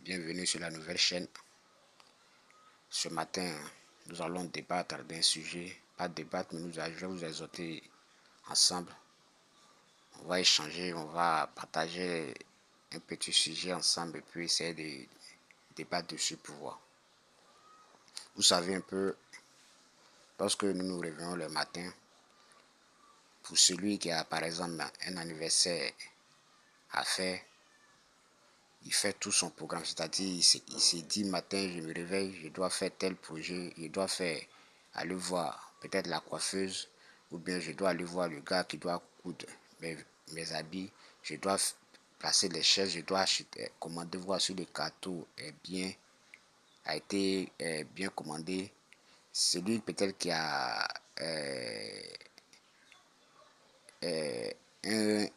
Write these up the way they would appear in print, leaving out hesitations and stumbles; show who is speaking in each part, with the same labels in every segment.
Speaker 1: Bienvenue sur la nouvelle chaîne. Ce matin, nous allons débattre d'un sujet, pas débattre, mais je vais vous exhorter ensemble. On va échanger, on va partager un petit sujet ensemble et puis essayer de débattre dessus pour voir. Vous savez un peu, lorsque nous nous réveillons le matin, pour celui qui a par exemple un anniversaire à faire, il fait tout son programme, c'est-à-dire il se dit matin, je me réveille, je dois faire tel projet, je dois aller voir peut-être la coiffeuse, ou bien je dois aller voir le gars qui doit coudre mes habits, je dois placer les chaises, je dois commander, voir si le gâteau a été bien commandé. Celui peut-être qui a un,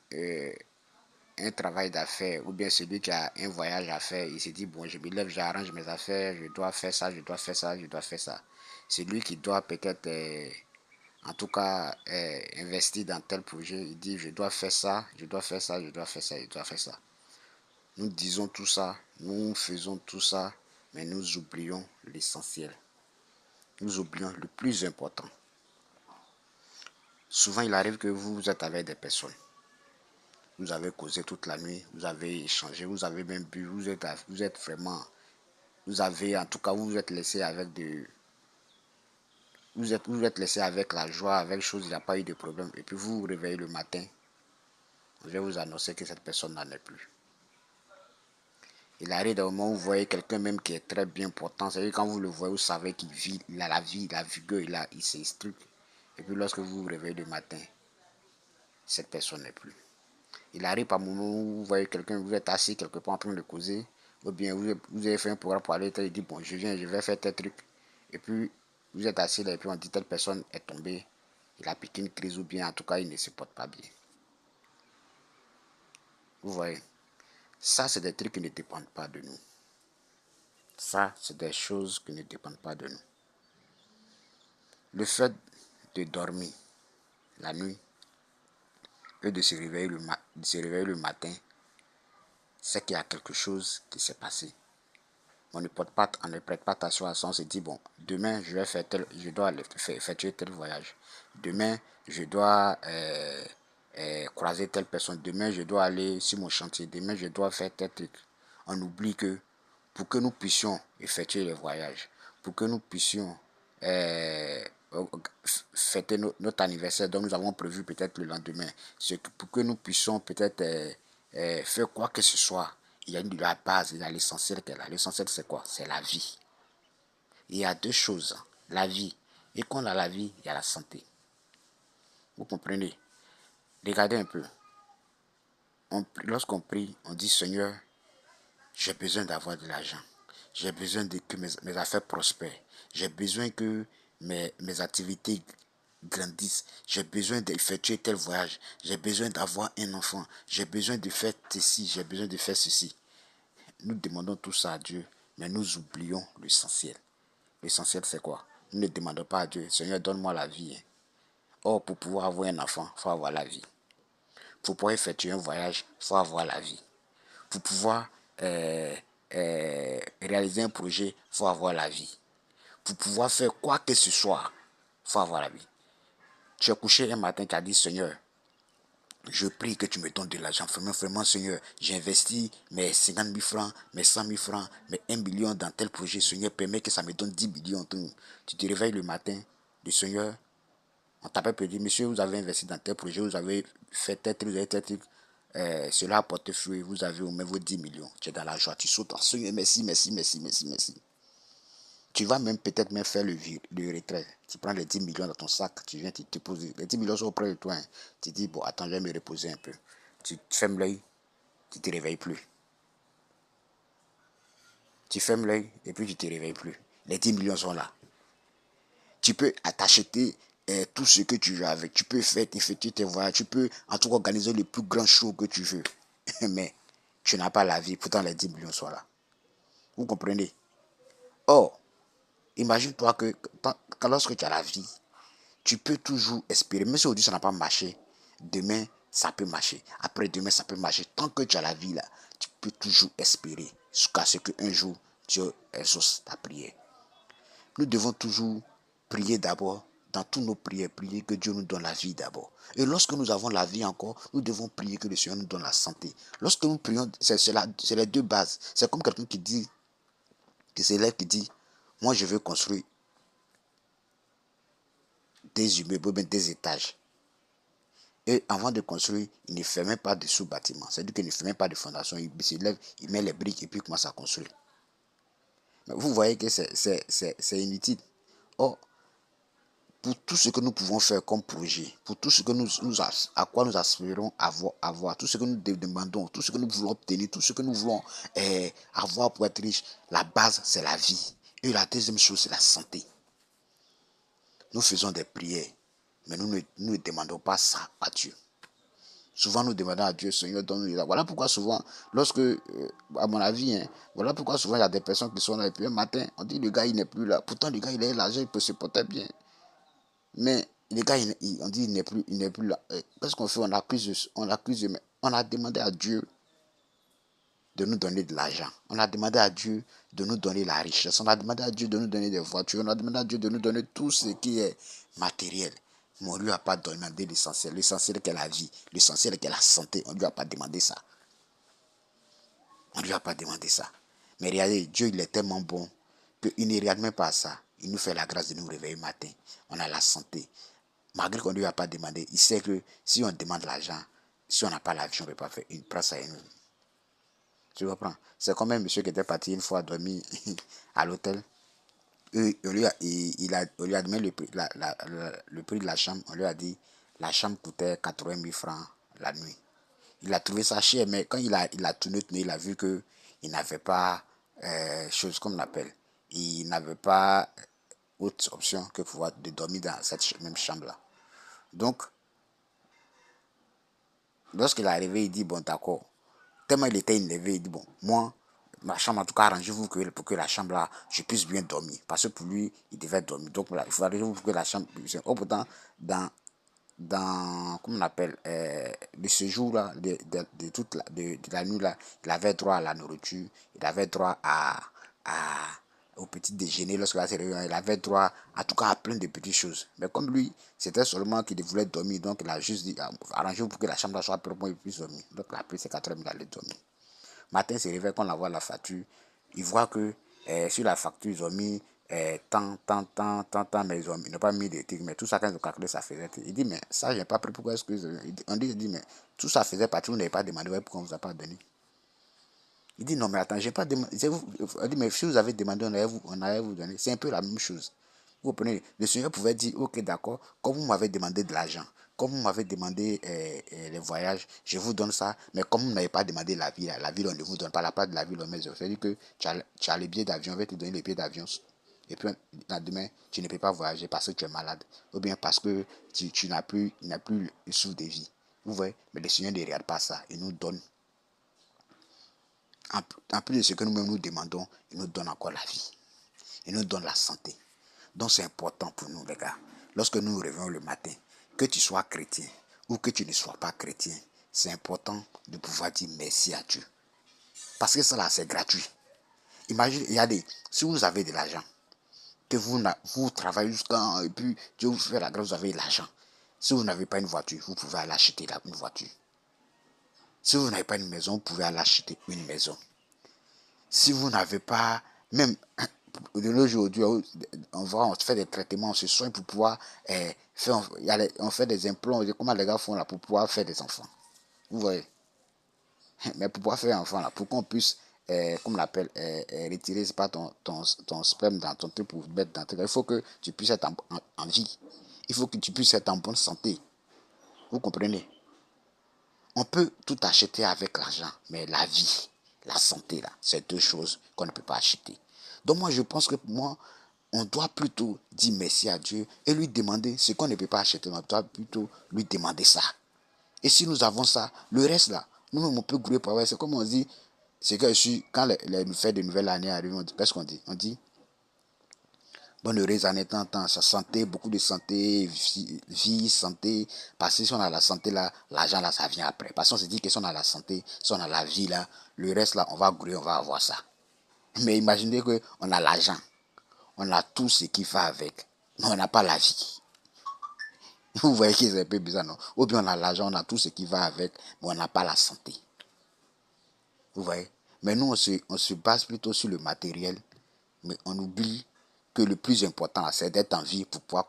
Speaker 1: un travail d'affaires, ou bien celui qui a un voyage à faire, il se dit, bon, je me lève, j'arrange mes affaires, je dois faire ça, je dois faire ça, je dois faire ça. Celui qui doit peut-être, en tout cas, investir dans tel projet, il dit, je dois faire ça, je dois faire ça, je dois faire ça, je dois faire ça. Nous disons tout ça, nous faisons tout ça, mais nous oublions l'essentiel. Nous oublions le plus important. Souvent, il arrive que vous êtes avec des personnes. Vous avez causé toute la nuit, vous avez échangé, vous avez même bu, vous êtes vraiment, vous avez, en tout cas, vous vous êtes laissé avec vous êtes laissé avec la joie, avec chose, il n'y a pas eu de problème. Et puis vous vous réveillez le matin, je vais vous annoncer que cette personne n'en est plus. Il arrive d'un moment où vous voyez quelqu'un même qui est très bien portant, c'est-à-dire quand vous le voyez, vous savez qu'il vit, il a la vie, la vigueur, il s'instruit. Et puis lorsque vous vous réveillez le matin, cette personne n'est plus. Il arrive par moment où vous voyez quelqu'un, vous êtes assis quelque part en train de causer, ou bien vous avez fait un programme pour aller, il dit, bon, je viens, je vais faire tel truc. Et puis, vous êtes assis là, et puis on dit, telle personne est tombée, il a piqué une crise, ou bien en tout cas, il ne se porte pas bien. Vous voyez, ça, c'est des trucs qui ne dépendent pas de nous. Ça, c'est des choses qui ne dépendent pas de nous. Le fait de dormir la nuit et de se réveiller le matin, c'est qu'il y a quelque chose qui s'est passé. On ne prête pas attention à ça, on se dit, bon, demain, je dois effectuer tel voyage. Demain, je dois croiser telle personne. Demain, je dois aller sur mon chantier. Demain, je dois faire tel truc. On oublie que pour que nous puissions effectuer les voyages, pour que nous puissions fêter notre anniversaire dont nous avons prévu peut-être le lendemain, pour que nous puissions peut-être faire quoi que ce soit, il y a la base, il y a l'essentiel qu'elle a. L'essentiel, c'est quoi? C'est la vie. Il y a deux choses, la vie. Et quand on a la vie, il y a la santé. Vous comprenez? Regardez un peu. Lorsqu'on prie, on dit, Seigneur, j'ai besoin d'avoir de l'argent. J'ai besoin que mes affaires prospèrent. J'ai besoin que mes activités grandissent. J'ai besoin d'effectuer tel voyage. J'ai besoin d'avoir un enfant. J'ai besoin de faire ceci. J'ai besoin de faire ceci. Nous demandons tout ça à Dieu, mais nous oublions l'essentiel. L'essentiel, c'est quoi? Nous ne demandons pas à Dieu, Seigneur, donne-moi la vie. Or, pour pouvoir avoir un enfant, il faut avoir la vie. Pour pouvoir effectuer un voyage, il faut avoir la vie. Pour pouvoir réaliser un projet, il faut avoir la vie. Pour pouvoir faire quoi que ce soit, il faut avoir la vie. Tu es couché un matin, tu as dit, Seigneur, je prie que tu me donnes de l'argent. Vraiment, Seigneur, j'ai investi mes 50 000 francs, mes 100 000 francs, mes 1 million dans tel projet. Seigneur, permets que ça me donne 10 millions. Tu te réveilles le matin, le Seigneur, on t'appelle pour dire, monsieur, vous avez investi dans tel projet, vous avez fait tel truc, cela a porté fruit, vous avez au moins vos 10 millions. Tu es dans la joie, tu sautes, Seigneur, merci, merci, merci, merci, merci. Tu vas même peut-être même faire le retrait. Tu prends les 10 millions dans ton sac, tu viens, tu te poses. Les 10 millions sont auprès de toi. Hein. Tu dis, bon, attends, je vais me reposer un peu. Tu fermes l'œil, tu ne te réveilles plus. Tu fermes l'œil et puis tu ne te réveilles plus. Les 10 millions sont là. Tu peux t'acheter tout ce que tu veux avec. Tu peux effectuer tes voyages. Tu peux en tout cas organiser le plus grand show que tu veux. Mais tu n'as pas la vie. Pourtant, les 10 millions sont là. Vous comprenez? Or, imagine-toi que lorsque tu as la vie, tu peux toujours espérer. Même si aujourd'hui ça n'a pas marché, demain ça peut marcher. Après demain ça peut marcher. Tant que tu as la vie là, tu peux toujours espérer. jusqu'à ce qu'un jour, Dieu exauce ta prière. Nous devons toujours prier d'abord, dans toutes nos prières, prier que Dieu nous donne la vie d'abord. Et lorsque nous avons la vie encore, nous devons prier que le Seigneur nous donne la santé. Lorsque nous prions, c'est les deux bases. C'est comme quelqu'un qui s'élève, qui dit, moi je veux construire des immeubles, des étages. Et avant de construire, il ne fait même pas de sous-bâtiment. C'est-à-dire qu'il ne fait même pas de fondation. Il s'élève, il met les briques et puis il commence à construire. Mais vous voyez que c'est inutile. Or, pour tout ce que nous pouvons faire comme projet, pour tout ce que à quoi nous aspirons avoir, tout ce que nous demandons, tout ce que nous voulons obtenir, tout ce que nous voulons avoir pour être riche, la base, c'est la vie. Et la deuxième chose, c'est la santé. Nous faisons des prières, mais nous ne demandons pas ça à Dieu. Souvent, nous demandons à Dieu, Seigneur, donne-nous ça. Voilà pourquoi souvent, lorsque, à mon avis, voilà pourquoi souvent il y a des personnes qui sont là, et puis un matin, on dit, le gars, il n'est plus là. Pourtant, le gars, il est l'argent, il peut se porter bien. Mais le gars, on dit, il n'est plus là. Qu'est-ce qu'on fait? On a demandé à Dieu de nous donner de l'argent. On a demandé à Dieu de nous donner la richesse. On a demandé à Dieu de nous donner des voitures. On a demandé à Dieu de nous donner tout ce qui est matériel. Mais on ne lui a pas demandé l'essentiel. L'essentiel qui est la vie. L'essentiel qui est la santé. On ne lui a pas demandé ça. On ne lui a pas demandé ça. Mais regardez, Dieu, il est tellement bon qu'il ne regarde même pas à ça. Il nous fait la grâce de nous réveiller le matin. On a la santé. Malgré qu'on ne lui a pas demandé, il sait que si on demande l'argent, si on n'a pas l'argent, on ne peut pas faire. Il prend ça et nous. Tu comprends? C'est comme un monsieur qui était parti une fois dormir à l'hôtel. On lui a donné le prix de la chambre. On lui a dit la chambre coûtait 80 000 francs la nuit. Il a trouvé ça cher, mais quand il a tourné, il a vu que il n'avait pas chose comme on appelle. Il n'avait pas autre option que pouvoir de dormir dans cette même chambre-là. Donc, lorsqu'il est arrivé, il dit, bon, d'accord. Tellement il était énervé, il dit, bon, moi, ma chambre, en tout cas, arrangez-vous pour que la chambre là, je puisse bien dormir. Parce que pour lui, il devait dormir. Donc, voilà, il faut arranger-vous pour que la chambre puisse. Oh, pourtant, comment on appelle, de ce jour-là, de la nuit là, il avait droit à la nourriture, il avait droit au petit déjeuner lorsqu'il s'est réveillé, il avait droit en tout cas à plein de petites choses. Mais comme lui, c'était seulement qu'il voulait dormir, donc il a juste dit, arrangez-vous pour que la chambre soit propre pour qu'il puisse dormir. Donc il a pris ses 4 heures, il allait dormir. Matin, il se réveille, quand on voit la facture, il voit que sur la facture, ils ont mis tant, mais ils n'ont pas mis des tics, mais tout ça, quand ils ont calculé, ça faisait. Il dit, mais ça, je n'ai pas pris, pourquoi est-ce que. On dit, mais tout ça faisait partie, vous n'avez pas demandé, pourquoi on ne vous a pas donné? Il dit, non, mais attends, j'ai pas demandé. Il dit, mais si vous avez demandé, on allait vous donner. C'est un peu la même chose. Vous comprenez? Le Seigneur pouvait dire, ok, d'accord, comme vous m'avez demandé de l'argent, comme vous m'avez demandé les voyages, je vous donne ça, mais comme vous n'avez pas demandé la ville, on ne vous donne pas la part de la ville, on met zéro. C'est-à-dire que tu as les billets d'avion, on va te donner les billets d'avion. Et puis, demain, tu ne peux pas voyager parce que tu es malade. Ou bien parce que tu n'as plus le sou de vie. Vous voyez? Mais le Seigneur ne regarde pas ça. Il nous donne. En plus de ce que nous-mêmes nous demandons, il nous donne encore la vie. Il nous donne la santé. Donc c'est important pour nous, les gars. Lorsque nous nous réveillons le matin, que tu sois chrétien ou que tu ne sois pas chrétien, c'est important de pouvoir dire merci à Dieu. Parce que ça là, c'est gratuit. Imaginez, regardez, si vous avez de l'argent, que vous travaillez jusqu'à, et puis Dieu vous fait la grâce, vous avez de l'argent. Si vous n'avez pas une voiture, vous pouvez aller acheter une voiture. Si vous n'avez pas une maison, vous pouvez aller acheter une maison. Si vous n'avez pas, même de nos jours, on fait des traitements, on se soigne pour pouvoir faire, on fait des implants, comment les gars font là pour pouvoir faire des enfants. Vous voyez? Mais pour pouvoir faire un enfant là, pour qu'on puisse, comme on l'appelle, retirer pas ton sperme dans ton truc pour mettre dans ton truc, il faut que tu puisses être en vie. Il faut que tu puisses être en bonne santé. Vous comprenez? On peut tout acheter avec l'argent, mais la vie, la santé, là, c'est deux choses qu'on ne peut pas acheter. Donc moi, je pense que pour moi, on doit plutôt dire merci à Dieu et lui demander ce qu'on ne peut pas acheter. On doit plutôt lui demander ça. Et si nous avons ça, le reste là, nous-mêmes on peut grouper par ouais. C'est comme on dit, c'est que quand les fêtes de nouvelle année arrivent, qu'est-ce qu'on dit? On dit, bonne heureuse en étant temps, sa santé, beaucoup de santé, vie, santé. Parce que si on a la santé là, l'argent là, ça vient après. Parce qu'on se dit que si on a la santé, si on a la vie là, le reste là, on va grouiller, on va avoir ça. Mais imaginez qu'on a l'argent, on a tout ce qui va avec, mais on n'a pas la vie. Vous voyez que c'est un peu bizarre, non? Ou bien on a l'argent, on a tout ce qui va avec, mais on n'a pas la santé. Vous voyez? Mais nous, on se base plutôt sur le matériel, mais on oublie que le plus important, c'est d'être en vie pour pouvoir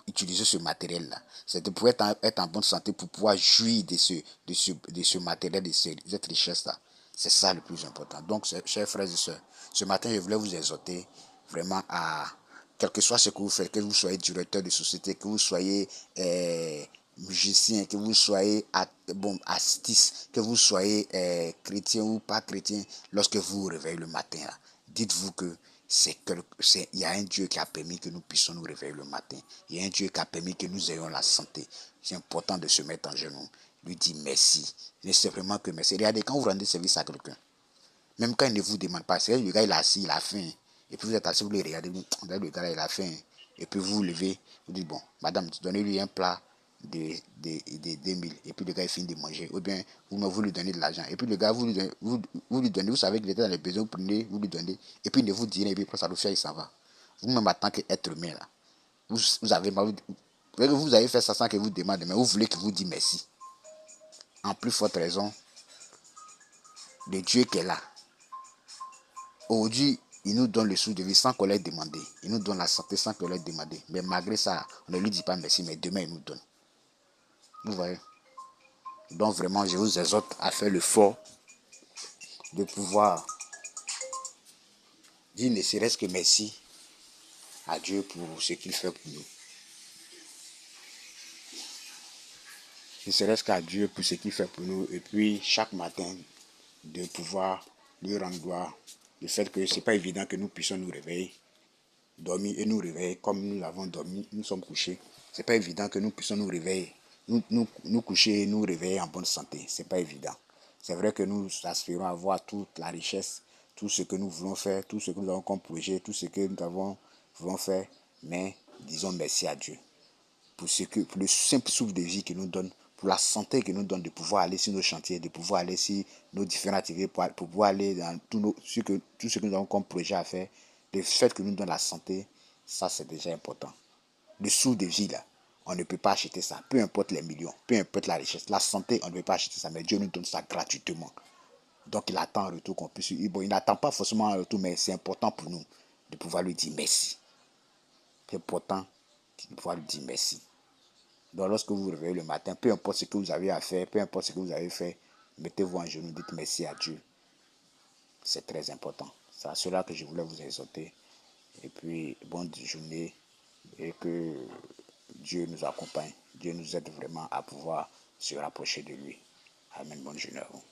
Speaker 1: utiliser ce matériel-là. C'est de pouvoir être en bonne santé pour pouvoir jouir de ce matériel, de cette richesse-là. C'est ça le plus important. Donc, chers frères et sœurs, ce matin, je voulais vous exhorter vraiment à, quel que soit ce que vous faites, que vous soyez directeur de société, que vous soyez musicien, que vous soyez artiste, que vous soyez chrétien ou pas chrétien, lorsque vous vous réveillez le matin, dites-vous que il y a un Dieu qui a permis que nous puissions nous réveiller le matin. Il y a un Dieu qui a permis que nous ayons la santé. C'est important de se mettre en genoux. Lui dire merci. Ne simplement que merci. Regardez, quand vous rendez service à quelqu'un, même quand il ne vous demande pas, c'est le gars il est assis, il a faim. Et puis vous êtes assis, vous le regardez, le gars il a faim. Et puis vous vous levez, vous dites, bon, madame, donnez-lui un plat de 2000. Et puis le gars il finit de manger. Ou bien vous lui donnez de l'argent. Et puis le gars, vous lui donnez, vous savez qu'il était dans les besoins, vous prenez, vous lui donnez. Et puis il ne vous dit rien, et puis ça le fait, il s'en va. Vous-même, en tant qu'être humain, là, vous avez fait ça sans qu'il vous demande, mais vous voulez qu'il vous dise merci. En plus forte raison, le Dieu qui est là. Aujourd'hui, il nous donne le sou de vie sans qu'on l'ait demandé. Il nous donne la santé sans qu'on l'ait demandé. Mais malgré ça, on ne lui dit pas merci, mais demain, il nous donne. Vous voyez? Donc vraiment, je vous exhorte à faire l'effort de pouvoir dire ne serait-ce que merci à Dieu pour ce qu'il fait pour nous. Ne serait-ce qu'à Dieu pour ce qu'il fait pour nous. Et puis, chaque matin, de pouvoir lui rendre gloire. Le fait que ce n'est pas évident que nous puissions nous réveiller, dormir et nous réveiller comme nous l'avons dormi, nous sommes couchés. Ce n'est pas évident que nous puissions nous réveiller, nous coucher et nous réveiller en bonne santé. Ce n'est pas évident. C'est vrai que nous aspirons à avoir toute la richesse, tout ce que nous voulons faire, tout ce que nous avons comme projet, tout ce que nous voulons faire, mais disons merci à Dieu pour le simple souffle de vie qu'il nous donne, pour la santé qu'il nous donne, de pouvoir aller sur nos chantiers, de pouvoir aller sur nos différentes activités, pour pouvoir aller dans tout ce que nous avons comme projet à faire. Le fait que nous donne la santé, ça c'est déjà important. Le souffle de vie là, on ne peut pas acheter ça, peu importe les millions, peu importe la richesse. La santé, on ne peut pas acheter ça, mais Dieu nous donne ça gratuitement. Donc il attend en retour qu'on puisse. Bon, il n'attend pas forcément en retour, mais c'est important pour nous de pouvoir lui dire merci. C'est important de pouvoir lui dire merci. Donc lorsque vous vous réveillez le matin, peu importe ce que vous avez à faire, peu importe ce que vous avez fait, mettez-vous en genoux, dites merci à Dieu. C'est très important. C'est à cela que je voulais vous exhorter. Et puis, bonne journée et que Dieu nous accompagne. Dieu nous aide vraiment à pouvoir se rapprocher de lui. Amen. Bonne journée à vous.